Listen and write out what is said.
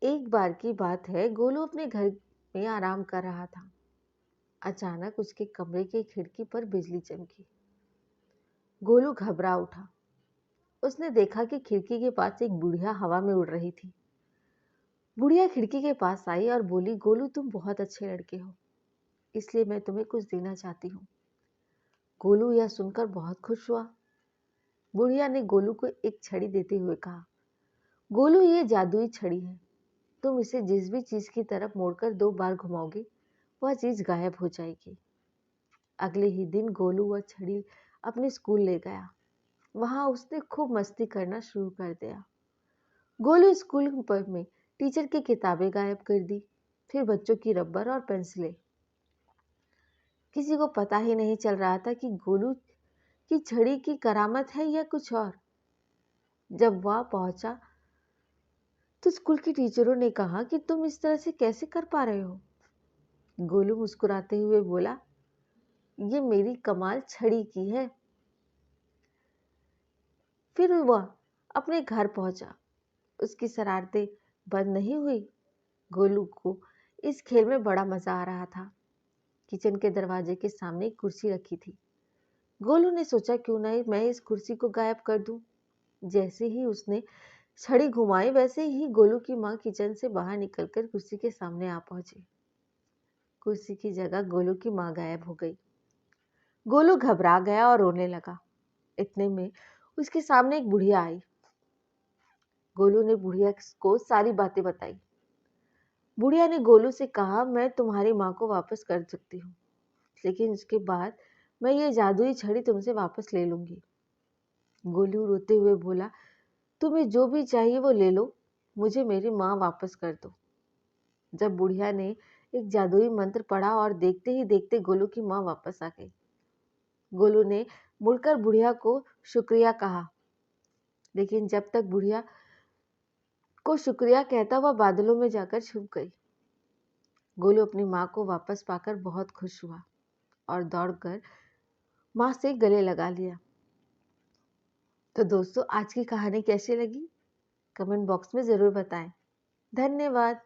एक बार की बात है, गोलू अपने घर में आराम कर रहा था। अचानक उसके कमरे की खिड़की पर बिजली चमकी। गोलू घबरा उठा। उसने देखा कि खिड़की के पास एक बुढ़िया हवा में उड़ रही थी। बुढ़िया खिड़की के पास आई और बोली, गोलू तुम बहुत अच्छे लड़के हो, इसलिए मैं तुम्हें कुछ देना चाहती हूँ। गोलू यह सुनकर बहुत खुश हुआ। बुढ़िया ने गोलू को एक छड़ी देते हुए कहा, गोलू ये जादुई छड़ी है, तुम इसे जिस भी चीज की तरफ मोड़कर 2 बार घुमाओगे वह चीज गायब हो जाएगी। अगले ही दिन गोलू वह छड़ी अपने स्कूल ले गया। वहां उसने खूब मस्ती करना शुरू कर दिया। गोलू स्कूल में टीचर की किताबें गायब कर दी, फिर बच्चों की रबर और पेंसिलें। किसी को पता ही नहीं चल रहा था कि गोलू की छड़ी की करामत है या कुछ और। जब वह पहुंचा तो स्कूल की टीचरों ने कहा कि तुम इस तरह से कैसे कर पा रहे हो। गोलू मुस्कुराते हुए बोला, ये मेरी कमाल छड़ी की है। फिर वह अपने घर पहुंचा। उसकी शरारतें बंद नहीं हुई। गोलू को इस खेल में बड़ा मजा आ रहा था। किचन के दरवाजे के सामने एक कुर्सी रखी थी। गोलू ने सोचा, क्यों नहीं मैं इस कुर्सी को गायब कर दूं। जैसे ही उसने छड़ी घुमाई वैसे ही गोलू की माँ किचन से बाहर निकलकर कुर्सी के सामने आ पहुंची। कुर्सी की जगह गोलू की माँ गायब हो गई। गोलू घबरा गया और रोने लगा। इतने में उसके सामने एक बुढ़िया आई। गोलू ने बुढ़िया को सारी बातें बताई। बुढ़िया ने गोलू से कहा, मैं तुम्हारी माँ को वापस कर सकती हूँ, लेकिन उसके बाद मैं ये जादुई छड़ी तुमसे वापस ले लूंगी। गोलू रोते हुए बोला, तुम्हें जो भी चाहिए वो ले लो, मुझे मेरी माँ वापस कर दो। जब बुढ़िया ने एक जादुई मंत्र पढ़ा और देखते ही देखते गोलू की माँ वापस आ गई। गोलू ने मुड़कर बुढ़िया को शुक्रिया कहा, लेकिन जब तक बुढ़िया को शुक्रिया कहता वह बादलों में जाकर छुप गई। गोलू अपनी माँ को वापस पाकर बहुत खुश हुआ और दौड़कर माँ से गले लगा लिया। तो दोस्तों, आज की कहानी कैसी लगी कमेंट बॉक्स में ज़रूर बताएं। धन्यवाद।